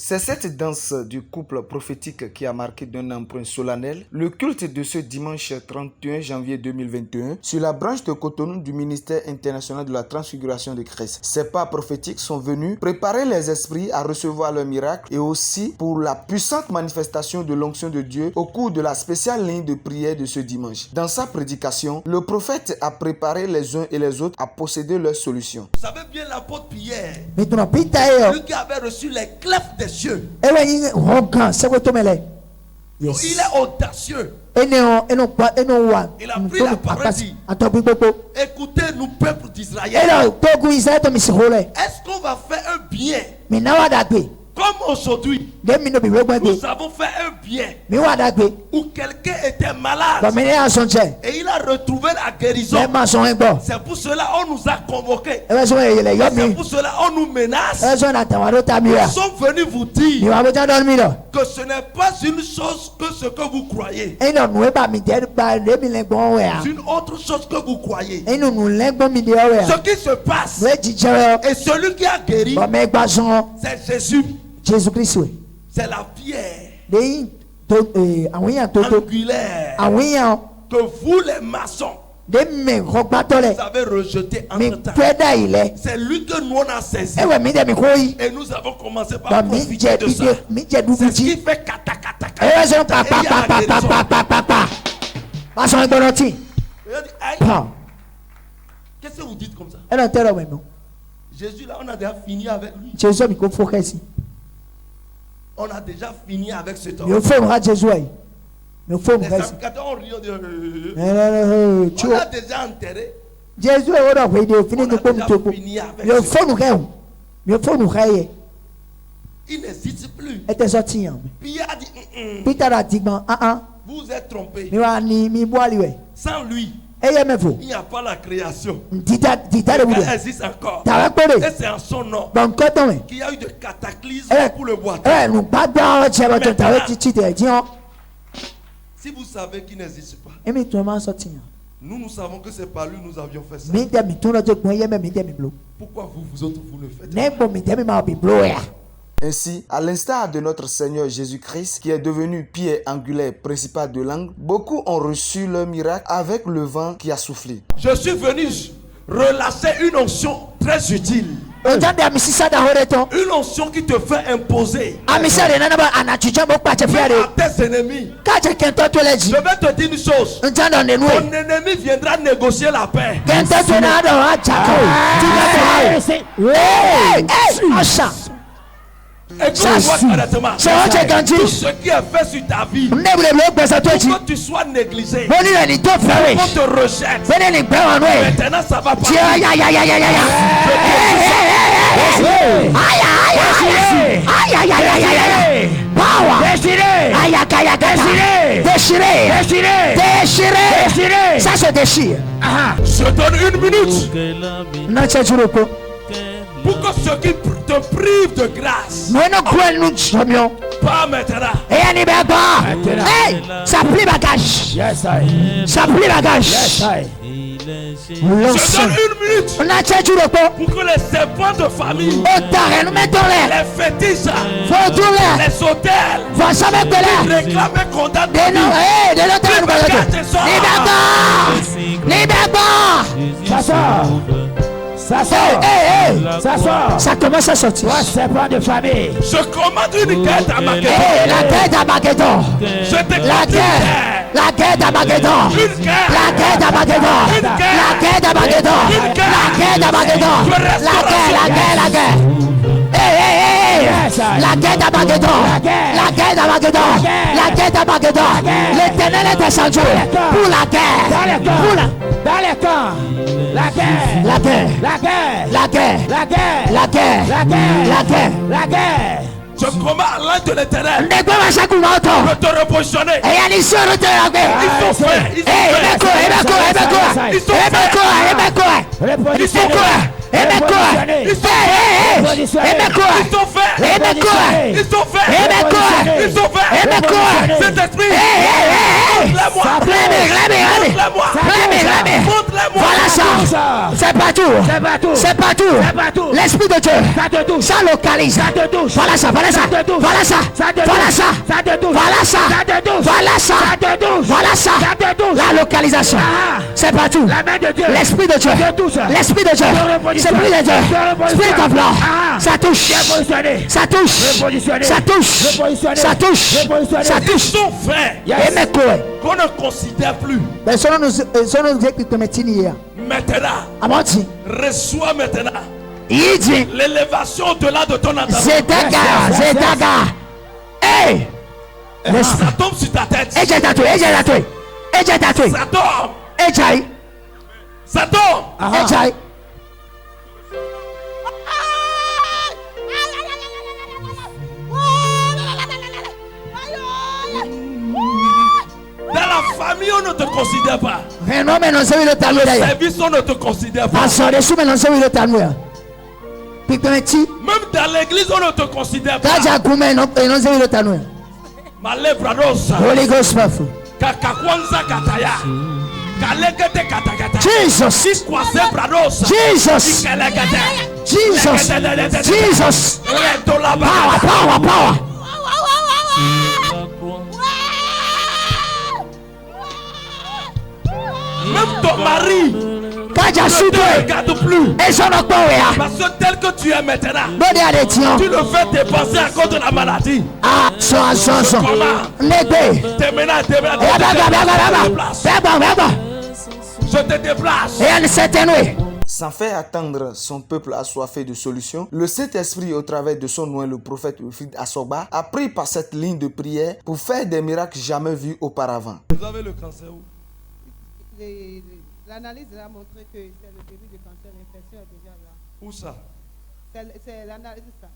C'est cette danse du couple prophétique qui a marqué d'un emprunt solennel le culte de ce dimanche 31 janvier 2021 sur la branche de Cotonou du ministère international de la transfiguration de Christ. Ces pas prophétiques sont venus préparer les esprits à recevoir leur miracle et aussi pour la puissante manifestation de l'onction de Dieu au cours de la spéciale ligne de prière de ce dimanche. Dans sa prédication, le prophète a préparé les uns et les autres à posséder leur solution. Vous savez bien l'apôtre Pierre, lui qui avait reçu les clefs des cieux. Yes. Il est audacieux. Il a pris la parole dit, écoutez-nous peuple d'Israël. Est-ce qu'on va faire un bien comme aujourd'hui? Nous avons fait un bien où quelqu'un était malade et il a retrouvé la guérison. C'est pour cela qu'on nous a convoqués. C'est pour cela qu'on nous menace. Nous sommes venus vous dire que ce n'est pas une chose que ce que vous croyez. C'est une autre chose que vous croyez. Ce qui se passe et celui qui a guéri, c'est Jésus. C'est la pierre angulaire que vous les maçons vous avez rejeté entre temps. C'est lui que nous on a saisi et nous avons commencé par profiter de ça. C'est ce qui fait kata. Qu'est-ce que vous dites comme ça? Jésus là, on a déjà fini avec lui. On a déjà fini avec cet homme. On a déjà enterré. On a déjà fini avec il n'existe plus. Pierre a dit, vous êtes trompés. Sans lui, il n'y a pas la création. Elle existe encore. Et c'est en son nom qu'il y a eu de cataclysmes pour le boiteux. Si vous savez qu'il n'existe pas, nous savons que c'est par lui nous avions fait ça. Pourquoi vous autres, vous ne faites pas? Ainsi, à l'instar de notre Seigneur Jésus-Christ, qui est devenu pierre angulaire principale de l'angle, beaucoup ont reçu leur miracle avec le vent qui a soufflé. Je suis venu relâcher une onction très utile. Une onction qui te fait imposer à tes ennemis. Je vais te dire une chose. Ton ennemi viendra négocier la paix. Écoute-moi honnêtement. Tout ce qui est fait sur ta vie pour que tu sois négligé, pour qu'on te rejette, maintenant ça va pas. Déchiré. Ça se déchire. Je donne une minute pour que ceux qui te privent de grâce pas maintenant. Ça plie bagage. Ça plie bagage. Je donne une minute pour que les serpents de famille, les fétiches, les hôtels, les réclament et condamnent ça commence à sortir. De famille. Je commande une guerre d'Armageddon. La guerre d'Armageddon. La guerre d'Armageddon. La guerre d'Armageddon. La guerre d'Armageddon. La guerre d'Armageddon. La guerre. La guerre d'Armageddon. La guerre d'Armageddon. La guerre d'Armageddon. L'Éternel est descendu pour la guerre. Dans les camps. La guerre. Je commande à l'âge de l'Éternel de te repositionner. Ils sont faits. Ils sont cet esprit, voilà ça. C'est partout. L'esprit de Dieu, ça localise. Voilà ça. La localisation, c'est partout. L'esprit de Dieu, l'esprit de Dieu, Spirit of Lord, ça touche. Ils sont frères qu'on ne considère plus. Maintenant, reçois maintenant l'élévation au-delà de ton entendement. Hey! Ça tombe sur ta tête. Ça tombe. Dans la famille, on ne te considère pas. Dans le service, on ne te considère pas. Même dans l'église, on ne te considère pas. Holy Ghost powerful. Jesus. Power. Même ton mari ne te regarde plus. Parce que tel que tu es maintenant, tu le fais dépenser à cause de la maladie. Je te déplace. Sans faire attendre son peuple assoiffé de solutions, le Saint-Esprit, au travers de son nom, le prophète Wilfrid Asogba, a pris par cette ligne de prière pour faire des miracles jamais vus auparavant. Vous avez le cancer où? L'analyse a montré que c'est le début du cancer, l'infection est déjà là. Où ça? C'est l'analyse ça.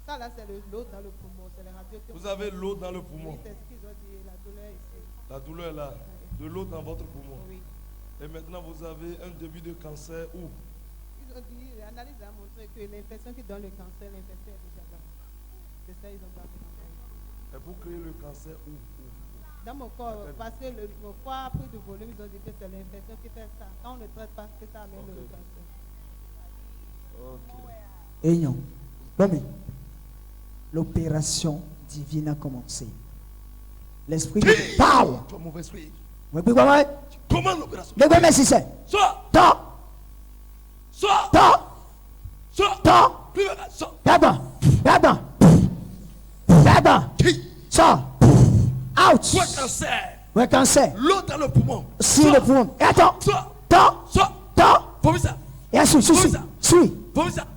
Ça là, c'est l'eau dans le poumon, c'est les radios. Vous avez l'eau dans le poumon. Oui, c'est ce qu'ils ont dit, la douleur ici. La douleur est là, de l'eau dans votre poumon. Oui. Et maintenant, vous avez un début de cancer où? Ils ont dit, l'analyse a montré que l'infection qui donne le cancer, l'infection est déjà là. C'est ça, ils ont gardé. Et vous créez le cancer où? Dans mon corps, parce que mon foie a pris du volume, ils ont dit que c'est l'infection qui fait ça. Quand on ne traite pas, c'est ça amène le cancer. Et non. Bon, l'opération divine a commencé. L'esprit de power. Tu es mauvais esprit. Comment l'opération? Le premier si c'est. Sors. Out. Ouais, cancer. L'eau dans le poumon. Si le poumon. Et attends.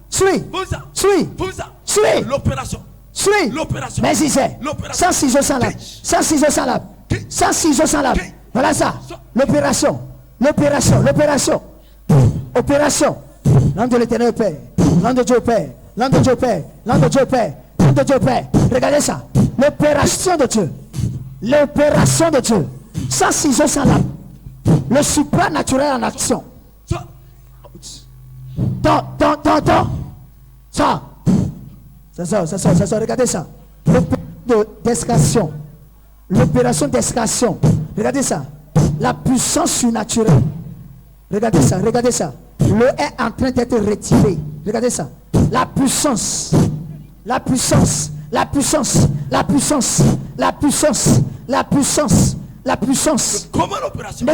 Suis. L'opération. Mais si c'est. Sans ciseaux, sans lave. Voilà ça. L'opération. Nom de l'Éternel Père. Nom de Dieu Père. Regardez ça. L'opération de Dieu. Sans ciseaux, sans lame. Le supranaturel en action. Ça. Regardez ça. L'opération d'extraction. Regardez ça. La puissance surnaturelle. Regardez ça. Le est en train d'être retiré. Regardez ça. La puissance. Comment l'opération?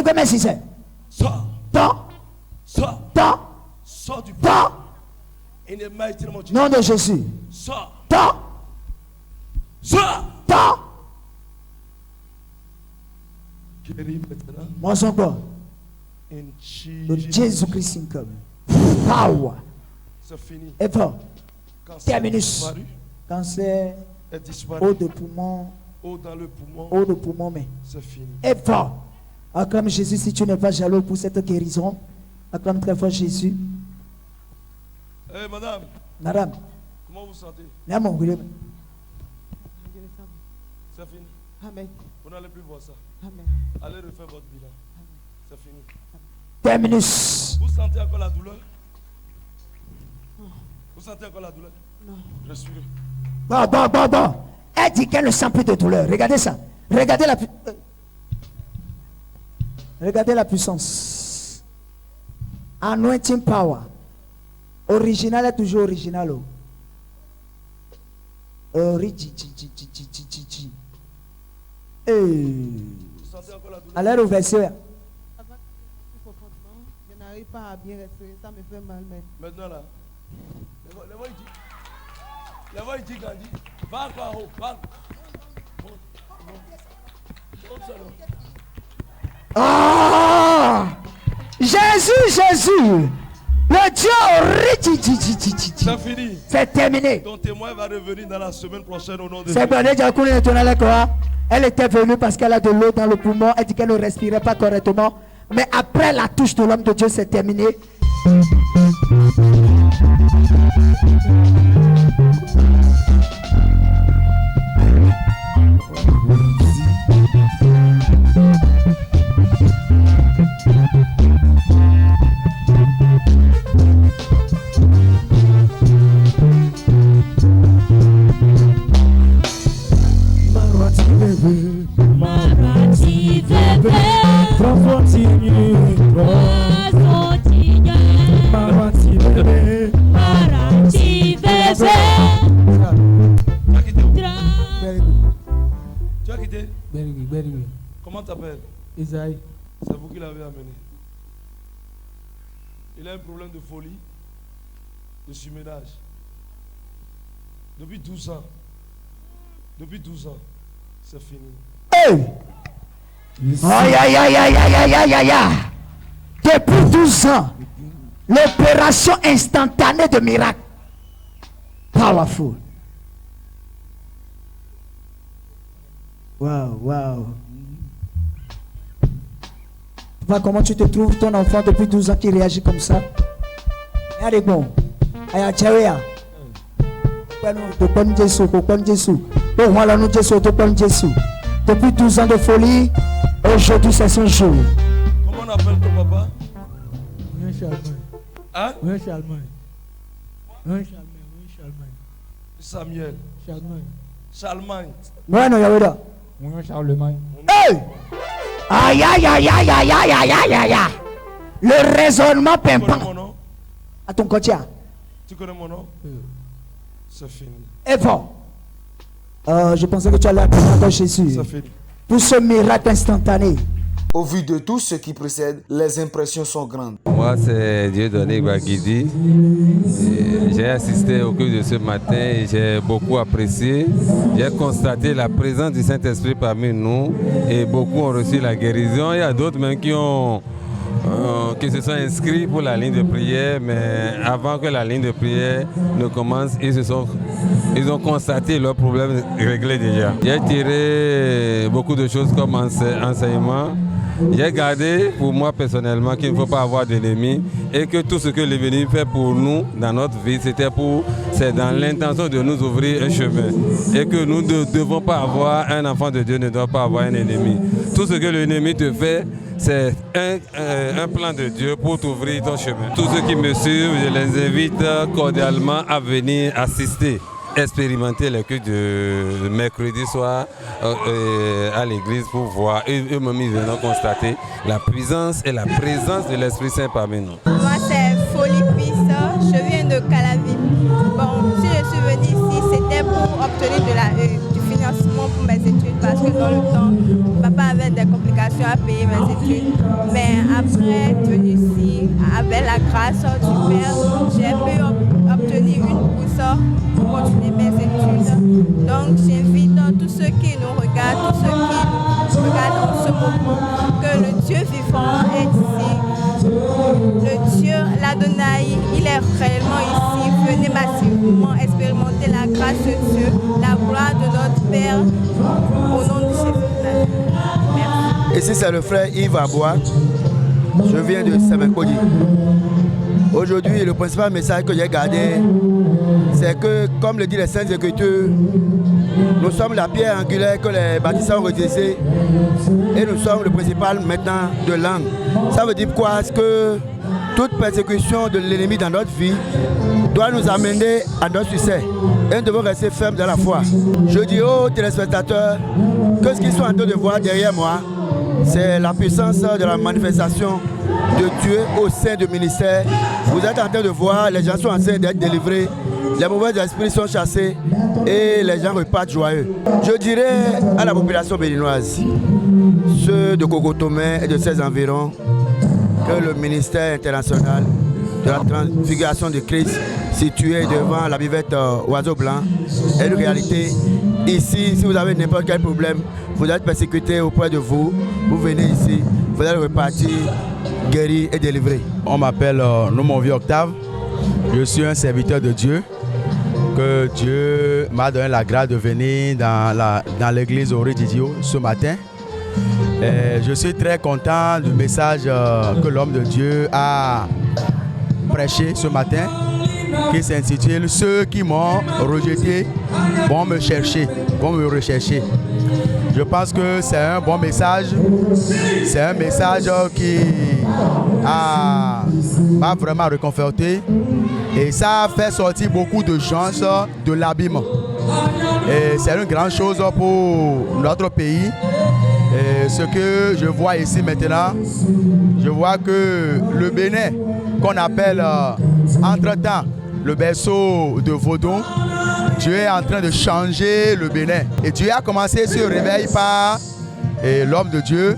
Sors du poumon. Nom de Jésus. Sors. Moi son corps. De Jésus-Christ comme. Power. C'est fini. Et fort. Terminus. Cancer est disparu. Eau de poumon. Eau dans le poumon. Eau de poumon, mais. C'est fini. Et fort. Acclame Jésus si tu n'es pas jaloux pour cette guérison. Acclame très fort Jésus. Madame. Comment vous sentez? C'est fini. Amen. Vous n'allez plus voir ça. Amen. Allez refaire votre bilan. C'est fini. Terminus. Vous sentez encore la douleur? Vous sentez encore la douleur? Non. Respirez. Bon. Elle dit qu'elle ne sent plus de douleur. Regardez ça. Regardez la puissance. Anointing power. Original est toujours original. Allez au verset. Je n'arrive pas à bien respirer, ça me fait mal. Maintenant là, les voix il dit Gandhi, va encore haut, va. Ah, Jésus, le Dieu c'est fini. C'est terminé. Ton témoin va revenir dans la semaine prochaine au nom de C'est bon, elle était venue parce qu'elle a de l'eau dans le poumon. Elle dit qu'elle ne respirait pas correctement. Mais après la touche de l'homme de Dieu, c'est terminé. Tu as quitté? Comment t'appelles? Isaïe. C'est vous qui l'avez amené. Il a un problème de folie, de surménage. Depuis 12 ans. Depuis 12 ans. C'est fini. Hey! Aïe. Depuis 12 ans, l'opération instantanée de miracle. Powerful. Wow. Papa, comment tu te trouves ton enfant depuis 12 ans qui réagit comme ça? Allez, bon. Depuis 12 ans de folie, aujourd'hui c'est son jour. Comment on appelle ton papa? Hein? Samuel. Charlemagne. Hey! Aïe. Le raisonnement Tu connais pimpant. mon nom? À ton côté. Tu connais mon nom? C'est fini. Et bon. Je pensais que tu allais appeler Jésus. C'est fini. Pour ce miracle instantané. Au vu de tout ce qui précède, les impressions sont grandes. Moi, c'est Dieudonné Bagidi. J'ai assisté au culte de ce matin et j'ai beaucoup apprécié. J'ai constaté la présence du Saint-Esprit parmi nous et beaucoup ont reçu la guérison. Il y a d'autres même qui se sont inscrits pour la ligne de prière, mais avant que la ligne de prière ne commence, ils ont constaté leurs problèmes réglés déjà. J'ai tiré beaucoup de choses comme enseignement. J'ai gardé pour moi personnellement qu'il ne faut pas avoir d'ennemis et que tout ce que l'ennemi fait pour nous dans notre vie, c'est dans l'intention de nous ouvrir un chemin. Et que nous ne devons pas avoir, un enfant de Dieu ne doit pas avoir un ennemi. Tout ce que l'ennemi te fait, c'est un plan de Dieu pour t'ouvrir ton chemin. Tous ceux qui me suivent, je les invite cordialement à venir assister, expérimenter le culte de mercredi soir à l'église pour voir. Eux-mêmes, ils viennent constater la puissance et la présence de l'Esprit Saint parmi nous. Moi, c'est Folie Puissant. Je viens de Calavi. Bon, si je suis venue ici, c'était pour obtenir du financement pour mes études parce que dans le temps, papa avait des complications à payer mes études. Mais après être venu ici, avec la grâce du Père, j'ai pu obtenir une bourse pour continuer mes études. Donc j'invite tous ceux qui nous regardent, tous ceux qui nous regardent en ce moment, que le Dieu vivant est ici. Le Dieu, l'Adonai, il est réellement ici. Venez massivement expérimenter la grâce de Dieu, la gloire de notre Père, au nom de Jésus. Merci. Ici c'est le frère Yves Abois. Je viens de Semenkodi. Aujourd'hui, le principal message que j'ai gardé, c'est que, comme le dit les Saintes Écritures, nous sommes la pierre angulaire que les bâtisseurs ont rejeté et nous sommes le principal maintenant de l'angle. Ça veut dire quoi? Que toute persécution de l'ennemi dans notre vie doit nous amener à notre succès. Et nous devons rester fermes dans la foi. Je dis aux téléspectateurs que ce qu'ils sont en train de voir derrière moi, c'est la puissance de la manifestation de Dieu au sein du ministère. Vous êtes en train de voir, les gens sont en train d'être délivrés, les mauvais esprits sont chassés et les gens repartent joyeux. Je dirais à la population béninoise, ceux de Cocotomé et de ses environs, que le ministère international de la transfiguration de Christ, situé devant la buvette Oiseau Blanc, est une réalité. Ici, si vous avez n'importe quel problème, vous êtes persécuté auprès de vous, vous venez ici, vous allez repartir guéri et délivré. On m'appelle Nomonvi Octave, je suis un serviteur de Dieu, que Dieu m'a donné la grâce de venir dans l'église au Didio ce matin. Et je suis très content du message que l'homme de Dieu a prêché ce matin, qui s'intitule « Ceux qui m'ont rejeté vont me chercher, vont me rechercher ». Je pense que c'est un bon message, c'est un message qui m'a vraiment réconforté et ça a fait sortir beaucoup de gens de l'abîme. Et c'est une grande chose pour notre pays. Et ce que je vois ici maintenant, je vois que le Bénin, qu'on appelle entre-temps le berceau de Vaudon, Dieu est en train de changer le Bénin. Et Dieu a commencé ce réveil par l'homme de Dieu.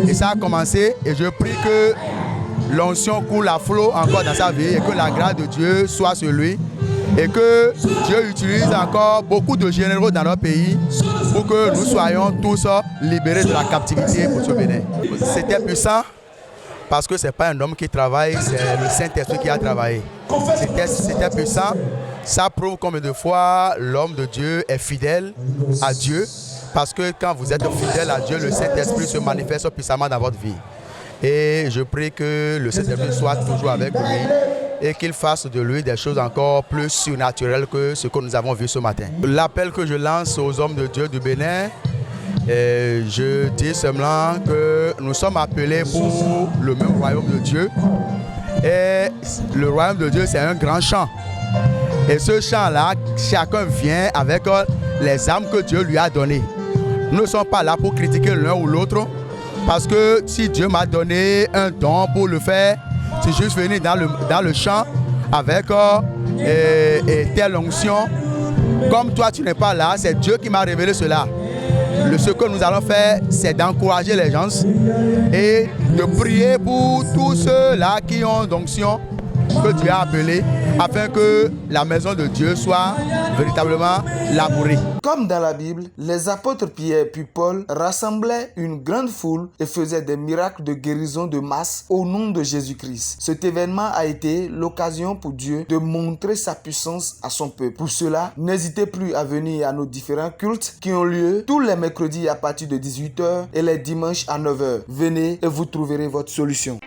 Et ça a commencé. Et je prie que l'onction coule à flot encore dans sa vie et que la grâce de Dieu soit sur lui. Et que Dieu utilise encore beaucoup de généraux dans notre pays pour que nous soyons tous libérés de la captivité pour ce Bénin. C'était puissant parce que ce n'est pas un homme qui travaille, c'est le Saint-Esprit qui a travaillé. C'était puissant. Ça prouve combien de fois l'homme de Dieu est fidèle à Dieu. Parce que quand vous êtes fidèle à Dieu, le Saint-Esprit se manifeste puissamment dans votre vie. Et je prie que le Saint-Esprit soit toujours avec lui et qu'il fasse de lui des choses encore plus surnaturelles que ce que nous avons vu ce matin. L'appel que je lance aux hommes de Dieu du Bénin, je dis seulement que nous sommes appelés pour le même royaume de Dieu. Et le royaume de Dieu, c'est un grand champ. Et ce champ-là, chacun vient avec les âmes que Dieu lui a données. Nous ne sommes pas là pour critiquer l'un ou l'autre, parce que si Dieu m'a donné un don pour le faire, c'est juste venir dans le champ avec telle onction. Comme toi, tu n'es pas là, c'est Dieu qui m'a révélé cela. Ce que nous allons faire, c'est d'encourager les gens et de prier pour tous ceux-là qui ont d'onction que Dieu a appelé, afin que la maison de Dieu soit véritablement labourée. Comme dans la Bible, les apôtres Pierre puis Paul rassemblaient une grande foule et faisaient des miracles de guérison de masse au nom de Jésus-Christ. Cet événement a été l'occasion pour Dieu de montrer sa puissance à son peuple. Pour cela, n'hésitez plus à venir à nos différents cultes qui ont lieu tous les mercredis à partir de 18h et les dimanches à 9h. Venez et vous trouverez votre solution.